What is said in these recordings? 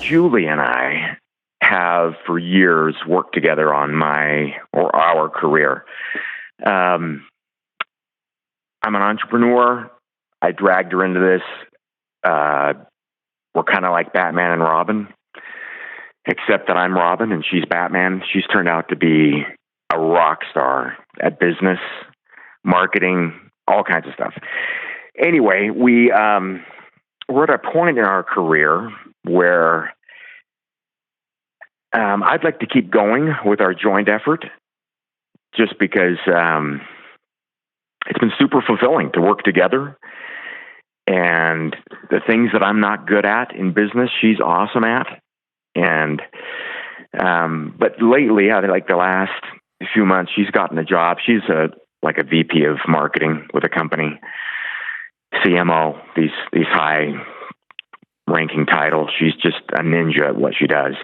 Julie and I have for years worked together on our career. I'm an entrepreneur. I dragged her into this. We're kind of like Batman and Robin, except that I'm Robin and she's Batman. She's turned out to be a rock star at business, marketing, all kinds of stuff. Anyway, we're at a point in our career where I'd like to keep going with our joint effort just because it's been super fulfilling to work together. And the things that I'm not good at in business, she's awesome at. And but lately, like the last few months, she's gotten a job. She's like a VP of marketing with a company, CMO, these high ranking titles. She's just a ninja at what she does.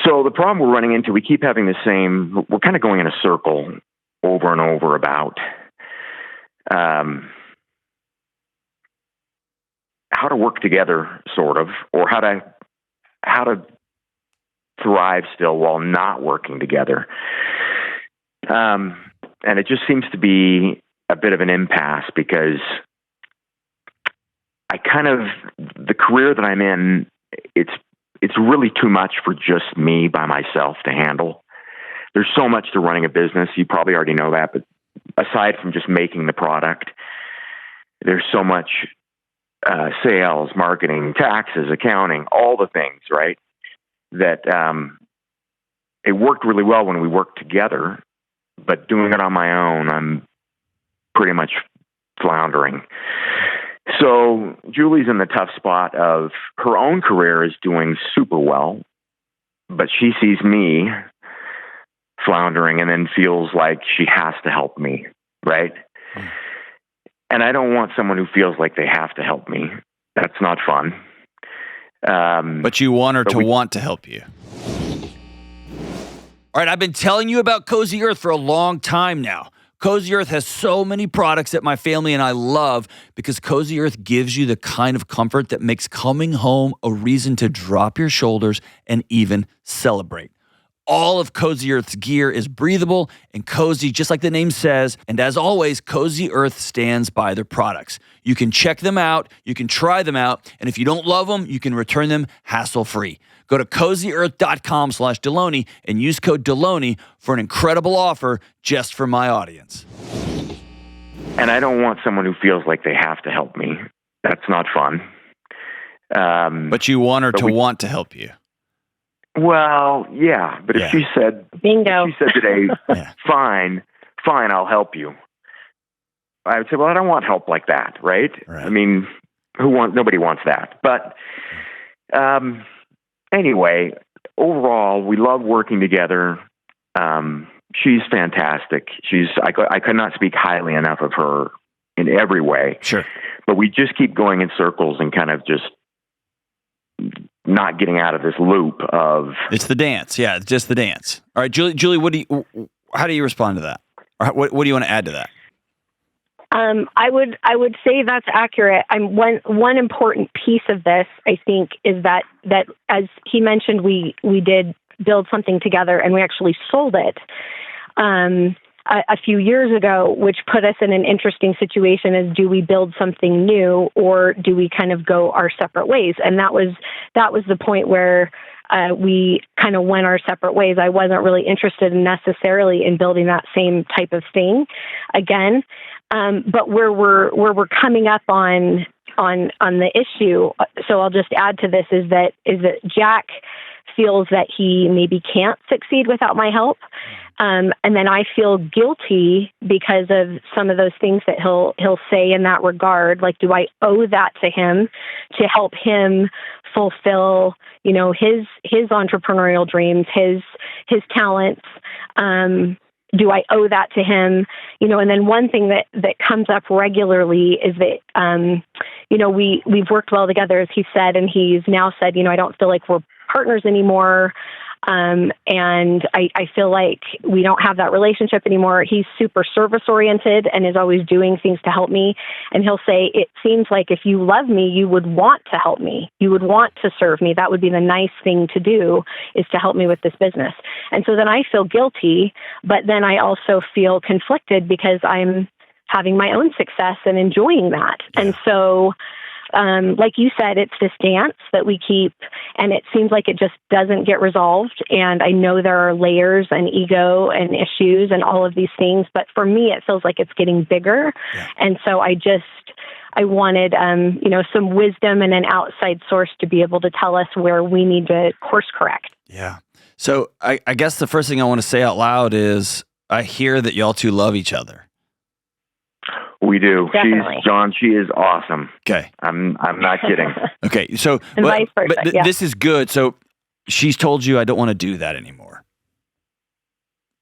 So the problem we're running into, we keep having we're kind of going in a circle over and over about how to work together, sort of, or how to thrive still while not working together. And it just seems to be a bit of an impasse because the career that I'm in, it's really too much for just me by myself to handle. There's so much to running a business. You probably already know that, but aside from just making the product, there's so much sales, marketing, taxes, accounting, all the things, right? That it worked really well when we worked together, but doing it on my own, I'm pretty much floundering. So Julie's in the tough spot of her own career is doing super well, but she sees me floundering and then feels like she has to help me, right? And I don't want someone who feels like they have to help me. That's not fun. But you want her to want to help you. All right, I've been telling you about Cozy Earth for a long time now. Cozy Earth has so many products that my family and I love because Cozy Earth gives you the kind of comfort that makes coming home a reason to drop your shoulders and even celebrate. All of Cozy Earth's gear is breathable and cozy, just like the name says. And as always, Cozy Earth stands by their products. You can check them out, you can try them out, and if you don't love them, you can return them hassle-free. Go to CozyEarth.com/Delony and use code Delony for an incredible offer just for my audience. And I don't want someone who feels like they have to help me. That's not fun. But you want her to want to help you. Well, yeah, but if she said, bingo, if she said today, fine, I'll help you. I would say, well, I don't want help like that, right? I mean, nobody wants that. But anyway, overall, we love working together. She's fantastic. I could not speak highly enough of her in every way. Sure. But we just keep going in circles and kind of just not getting out of this loop of... It's the dance. Yeah, it's just the dance. All right, Julie, how do you respond to that? Or what do you want to add to that? I would say that's accurate. One important piece of this, I think, is that as he mentioned, we did build something together and we actually sold it a few years ago, which put us in an interesting situation as do we build something new or do we kind of go our separate ways? And that was the point where we kind of went our separate ways. I wasn't really interested necessarily in building that same type of thing again. But where we're coming up on the issue, so I'll just add to this is that Jack feels that he maybe can't succeed without my help. And then I feel guilty because of some of those things that he'll say in that regard. Like, do I owe that to him to help him fulfill, his entrepreneurial dreams, his talents? Do I owe that to him? And then one thing that comes up regularly is that, we've worked well together, as he said, and he's now said, I don't feel like we're partners anymore. And I feel like we don't have that relationship anymore. He's super service oriented and is always doing things to help me. And he'll say, it seems like if you love me, you would want to help me. You would want to serve me. That would be the nice thing to do, is to help me with this business. And so then I feel guilty, but then I also feel conflicted because I'm having my own success and enjoying that. Yeah. And so, like you said, it's this dance that we keep, and it seems like it just doesn't get resolved. And I know there are layers and ego and issues and all of these things, but for me, it feels like it's getting bigger. Yeah. And so I wanted, some wisdom and an outside source to be able to tell us where we need to course correct. Yeah. So I guess the first thing I want to say out loud is I hear that y'all two love each other. We do. Definitely. She is awesome. Okay. I'm not kidding. Okay. So, And vice versa, but yeah. this is good. So she's told you, I don't want to do that anymore.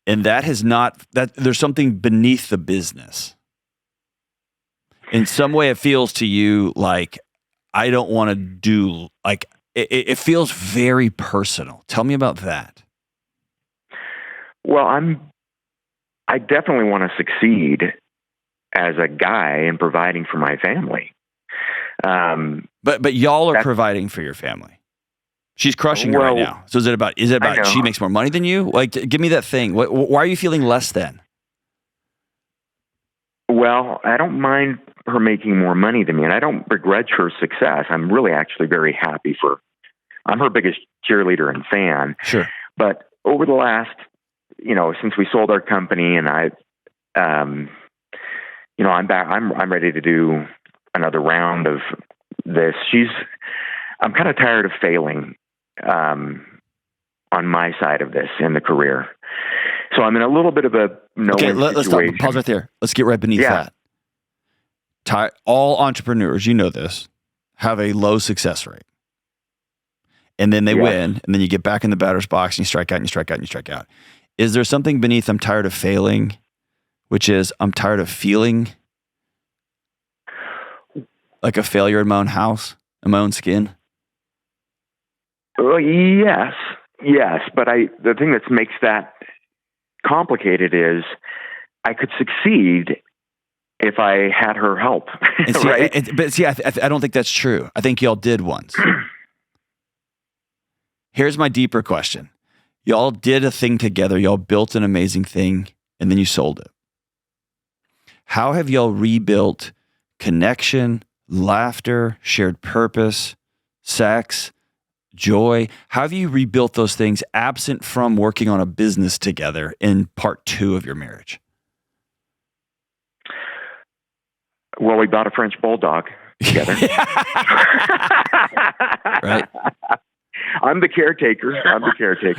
And that has not, that there's something beneath the business. In some way, it feels to you like, I don't want to do, like, it feels very personal. Tell me about that. Well, I definitely want to succeed as a guy in providing for my family. But y'all are providing for your family. She's crushing it right now. So is it about she makes more money than you? Like, give me that thing. Why are you feeling less than? Well, I don't mind her making more money than me, and I don't begrudge her success. I'm really actually very happy I'm her biggest cheerleader and fan. Sure. But over the last, since we sold our company, and I'm back. I'm ready to do another round of this. I'm kind of tired of failing on my side of this in the career. So I'm in a little bit of a no-win let's situation. Pause right there. Let's get right beneath that. All entrepreneurs, you know this, have a low success rate. And then they win, and then you get back in the batter's box and you strike out and you strike out and you strike out. Is there something beneath I'm tired of failing, which is I'm tired of feeling like a failure in my own house, in my own skin? Well, yes. But the thing that makes that complicated is I could succeed if I had her help. And see, right? I don't think that's true. I think y'all did once. Here's my deeper question. Y'all did a thing together. Y'all built an amazing thing, and then you sold it. How have y'all rebuilt connection, laughter, shared purpose, sex, joy? How have you rebuilt those things absent from working on a business together in part 2 of your marriage? Well, we bought a French bulldog together. Right. I'm the caretaker.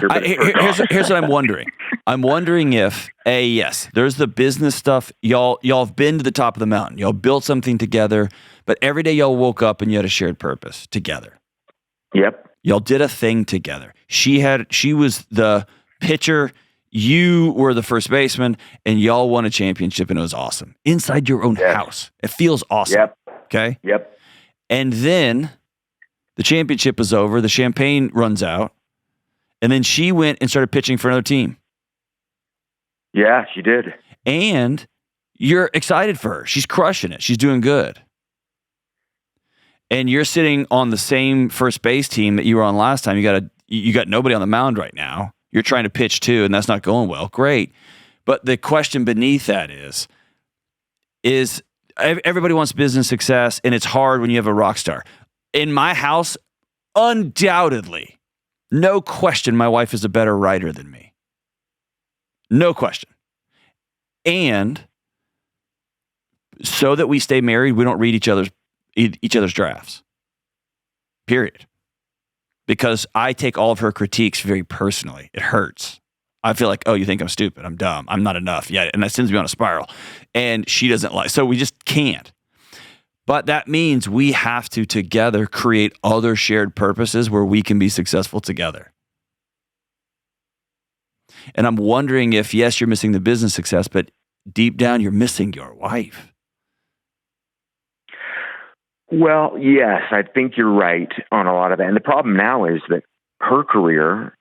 But Here's what I'm wondering. I'm wondering if, yes, there's the business stuff. Y'all have been to the top of the mountain. Y'all built something together, but every day y'all woke up and you had a shared purpose together. Yep. Y'all did a thing together. She was the pitcher, you were the first baseman, and y'all won a championship, and it was awesome. Inside your own house. It feels awesome. Yep. Okay? Yep. And then the championship is over, the champagne runs out, and then she went and started pitching for another team. Yeah, she did. And you're excited for her. She's crushing it. She's doing good. And you're sitting on the same first base team that you were on last time. You got nobody on the mound right now. You're trying to pitch too, and that's not going well. Great. But the question beneath that is everybody wants business success, and it's hard when you have a rock star. In my house, undoubtedly, no question, my wife is a better writer than me. No question. And so that we stay married, we don't read each other's drafts. Period. Because I take all of her critiques very personally. It hurts. I feel like, oh, you think I'm stupid. I'm dumb. I'm not enough yet. And that sends me on a spiral. And she doesn't like, so we just can't. But that means we have to together create other shared purposes where we can be successful together. And I'm wondering if, yes, you're missing the business success, but deep down, you're missing your wife. Well, yes, I think you're right on a lot of that. And the problem now is that her career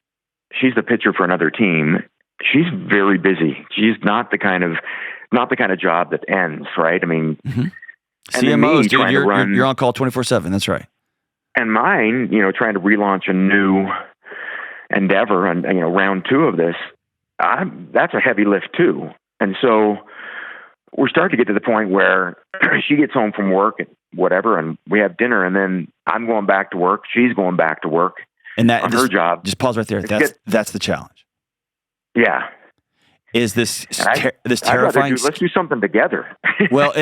she's the pitcher for another team. She's very busy. She's not the kind of job that ends, right? I mean, CMOs, dude, you're on call 24/7. That's right. And mine, trying to relaunch a new endeavor and, round 2 of this, that's a heavy lift too. And so we're starting to get to the point where she gets home from work and whatever, and we have dinner, and then I'm going back to work. She's going back to work and that, on her job. Just pause right there. That's the challenge. Yeah. Is this terrifying? Let's do something together. Well,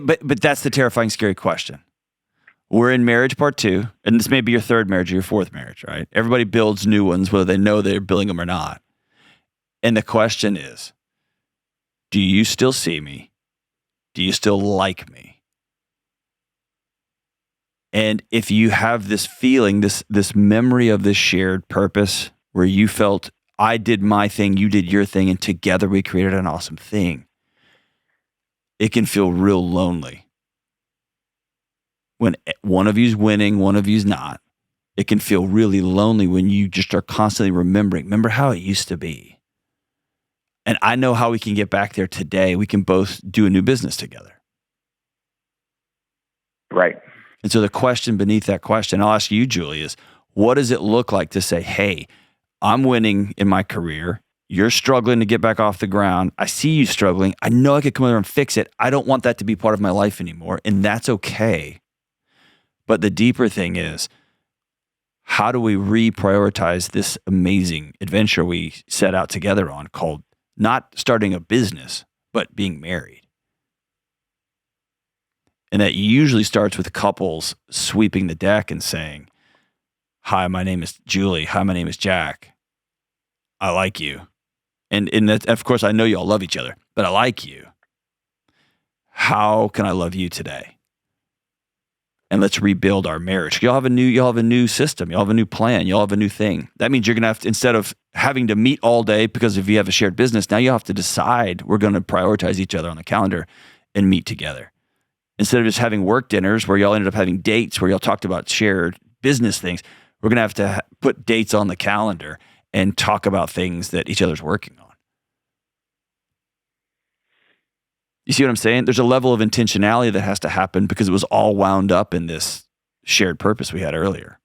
but that's the terrifying, scary question. We're in marriage part 2, and this may be your 3rd marriage or your 4th marriage, right? Everybody builds new ones, whether they know they're building them or not. And the question is, do you still see me? Do you still like me? And if you have this feeling, this memory of this shared purpose where you felt, I did my thing, you did your thing, and together we created an awesome thing, it can feel real lonely. When one of you's winning, one of you's not, it can feel really lonely when you just are constantly remember how it used to be. And I know how we can get back there today. We can both do a new business together. Right. And so the question beneath that question, I'll ask you, Julie, is what does it look like to say, hey, I'm winning in my career. You're struggling to get back off the ground. I see you struggling. I know I could come over and fix it. I don't want that to be part of my life anymore. And that's okay. But the deeper thing is, how do we reprioritize this amazing adventure we set out together on called not starting a business, but being married? And that usually starts with couples sweeping the deck and saying, hi, my name is Julie. Hi, my name is Jack. I like you. And that, of course, I know you all love each other, but I like you. How can I love you today? And let's rebuild our marriage. You'll have a new system. You'll have a new plan. You'll have a new thing. That means you're going to have to, instead of having to meet all day because if you have a shared business, now you have to decide we're going to prioritize each other on the calendar and meet together. Instead of just having work dinners where y'all ended up having dates where y'all talked about shared business things, we're going to have put dates on the calendar and talk about things that each other's working on. You see what I'm saying? There's a level of intentionality that has to happen because it was all wound up in this shared purpose we had earlier.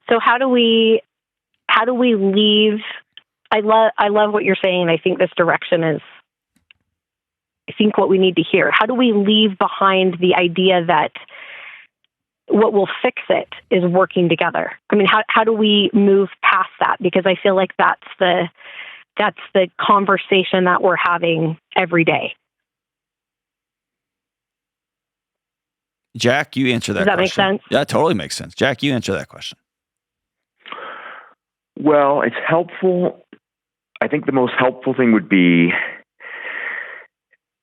So how do we leave? I love what you're saying. I think this direction is, I think, what we need to hear. How do we leave behind the idea that what will fix it is working together? I mean, how do we move past that? Because I feel like that's the conversation that we're having every day. Jack, you answer that question. Does that make sense? Yeah, it totally makes sense. Jack, you answer that question. Well, it's helpful. I think the most helpful thing would be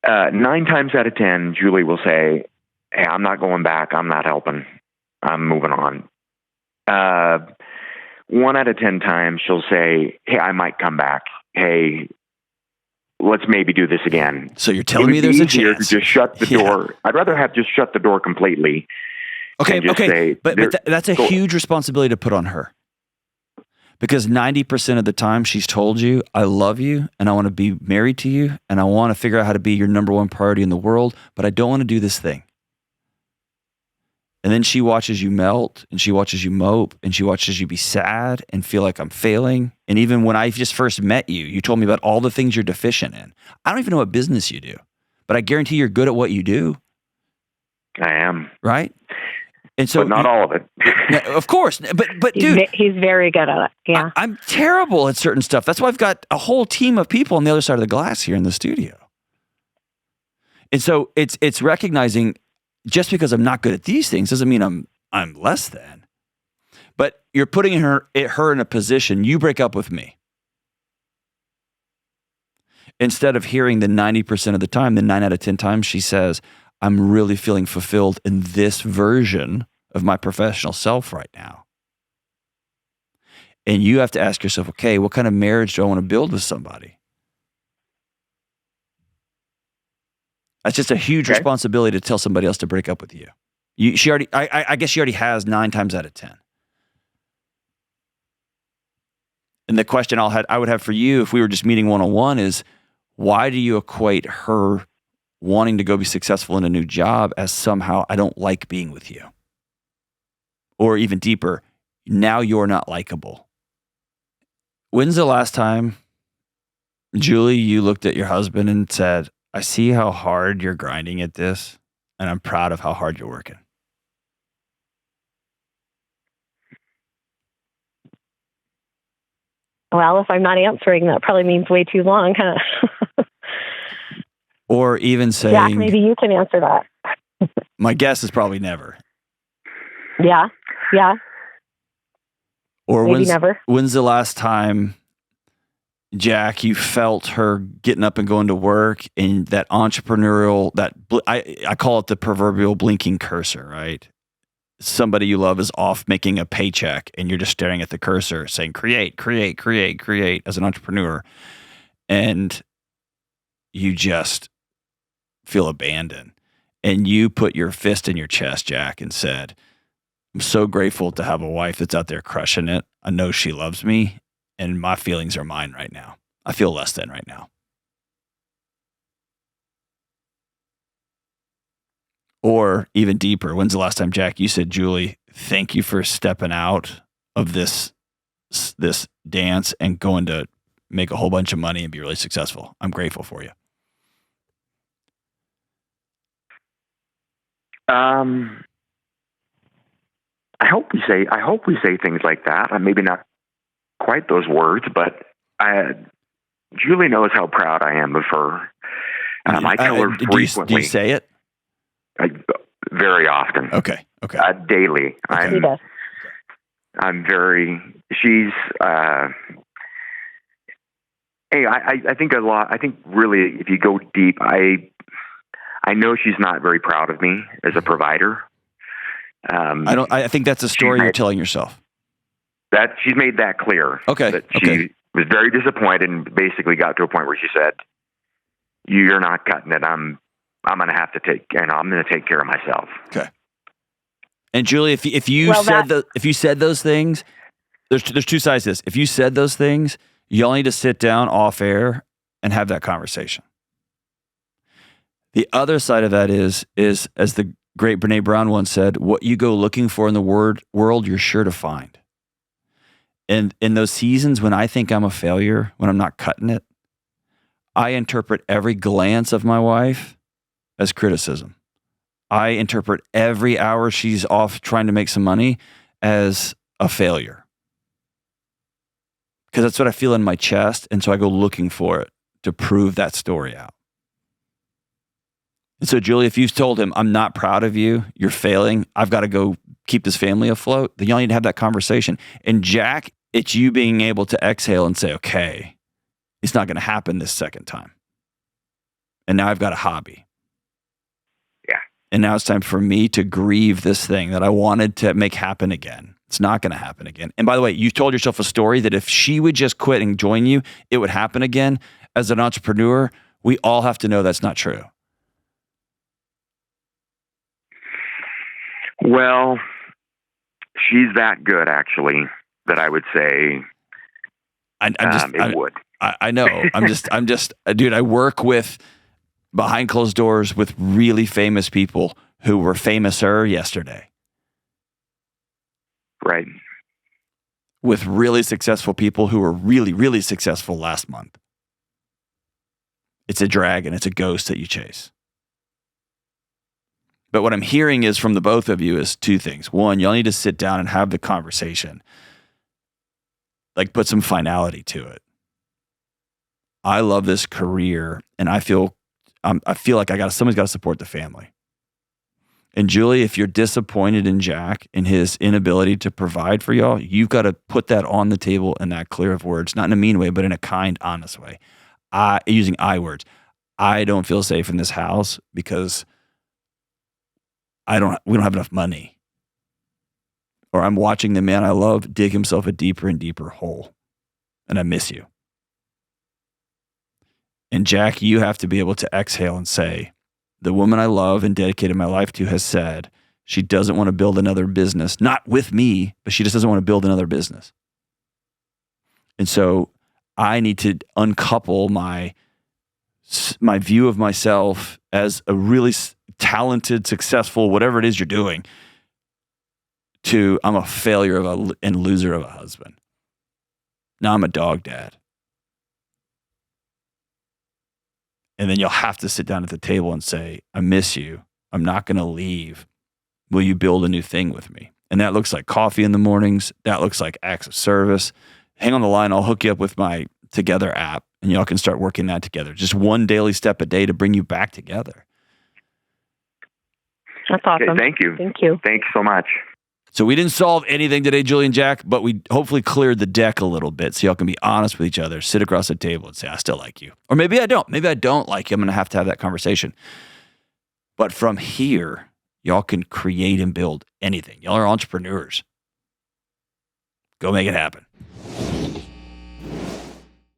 9 times out of 10, Julie will say, hey, I'm not going back. I'm not helping. I'm moving on. 1 out of 10 times, she'll say, hey, I might come back. Hey, let's maybe do this again. So you're telling me there's a chance to just shut the door. I'd rather have just shut the door completely. Okay. But that's a huge responsibility to put on her. Because 90% of the time she's told you, I love you and I want to be married to you and I want to figure out how to be your number one priority in the world, but I don't want to do this thing. And then she watches you melt and she watches you mope and she watches you be sad and feel like I'm failing. And even when I just first met you, you told me about all the things you're deficient in. I don't even know what business you do, but I guarantee you're good at what you do. I am. Right? And so, but not all of it. Of course. But dude, he's very good at it. Yeah. I'm terrible at certain stuff. That's why I've got a whole team of people on the other side of the glass here in the studio. And so it's recognizing just because I'm not good at these things doesn't mean I'm less than. But you're putting her in a position, you break up with me. Instead of hearing the 90% of the time, the 9 out of 10 times she says, I'm really feeling fulfilled in this version of my professional self right now. And you have to ask yourself, okay, what kind of marriage do I want to build with somebody? That's just a huge responsibility to tell somebody else to break up with you. I guess she already has 9 times out of 10. And the question I would have for you if we were just meeting one-on-one is, why do you equate her wanting to go be successful in a new job as somehow I don't like being with you? Or even deeper, now you're not likable. When's the last time, Julie, you looked at your husband and said, I see how hard you're grinding at this, and I'm proud of how hard you're working? Well, if I'm not answering, that probably means way too long, huh? Or even saying, Jack, maybe you can answer that. My guess is probably never. Yeah. Or maybe never. When's the last time, Jack, you felt her getting up and going to work, and that entrepreneurial, I call it the proverbial blinking cursor, right? Somebody you love is off making a paycheck, and you're just staring at the cursor saying, create as an entrepreneur. And you just feel abandoned. And you put your fist in your chest, Jack, and said, I'm so grateful to have a wife that's out there crushing it. I know she loves me, and my feelings are mine right now. I feel less than right now. Or even deeper, when's the last time, Jack, you said, Julie, thank you for stepping out of this dance and going to make a whole bunch of money and be really successful. I'm grateful for you. I hope we say things like that. Maybe not quite those words, but Julie knows how proud I am of her. I tell her frequently. Do you say it? Very often. Okay. Daily. Okay. I'm very. She's. Hey, I think a lot. I think really, if you go deep, I know she's not very proud of me as a provider. I think that's a story you're telling yourself. That she's made that clear. Okay. That she was very disappointed and basically got to a point where she said, "You're not cutting it. I'm going to have to I'm going to take care of myself." Okay. And Julie, if you said those things, there's two sides to this. If you said those things, you all need to sit down off air and have that conversation. The other side of that is as the great Brene Brown once said, what you go looking for in the world, you're sure to find. And in those seasons when I think I'm a failure, when I'm not cutting it, I interpret every glance of my wife as criticism. I interpret every hour she's off trying to make some money as a failure. Because that's what I feel in my chest, and so I go looking for it to prove that story out. And so, Julie, if you've told him, I'm not proud of you, you're failing, I've got to go keep this family afloat, then y'all need to have that conversation. And Jack, it's you being able to exhale and say, okay, it's not going to happen this second time. And now I've got a hobby. Yeah. And now it's time for me to grieve this thing that I wanted to make happen again. It's not going to happen again. And by the way, you told yourself a story that if she would just quit and join you, it would happen again. As an entrepreneur, we all have to know that's not true. Well, she's that good, actually, that I would say it would. I know. I'm just, dude, I work with behind closed doors with really famous people who were famouser yesterday. Right. With really successful people who were really, really successful last month. It's a dragon. It's a ghost that you chase. But what I'm hearing is from the both of you is two things. One, y'all need to sit down and have the conversation. Like put some finality to it. I love this career, and I feel like somebody's got to support the family. And Julie, if you're disappointed in Jack and his inability to provide for y'all, you've got to put that on the table in that clear of words, not in a mean way, but in a kind, honest way. Using I words. I don't feel safe in this house because we don't have enough money. Or I'm watching the man I love dig himself a deeper and deeper hole. And I miss you. And Jack, you have to be able to exhale and say, the woman I love and dedicated my life to has said she doesn't want to build another business, not with me, but she just doesn't want to build another business. And so I need to uncouple my view of myself as a really talented, successful, whatever it is you're doing, to I'm a failure and loser of a husband. Now I'm a dog dad. And then you'll have to sit down at the table and say, I miss you. I'm not going to leave. Will you build a new thing with me? And that looks like coffee in the mornings. That looks like acts of service. Hang on the line. I'll hook you up with my Together app, and y'all can start working that together. Just one daily step a day to bring you back together. That's awesome. Okay, thank you. Thank you. Thanks so much. So we didn't solve anything today, Julie and Jack, but we hopefully cleared the deck a little bit so y'all can be honest with each other, sit across the table and say, I still like you. Or maybe I don't. Maybe I don't like you. I'm going to have that conversation. But from here, y'all can create and build anything. Y'all are entrepreneurs. Go make it happen.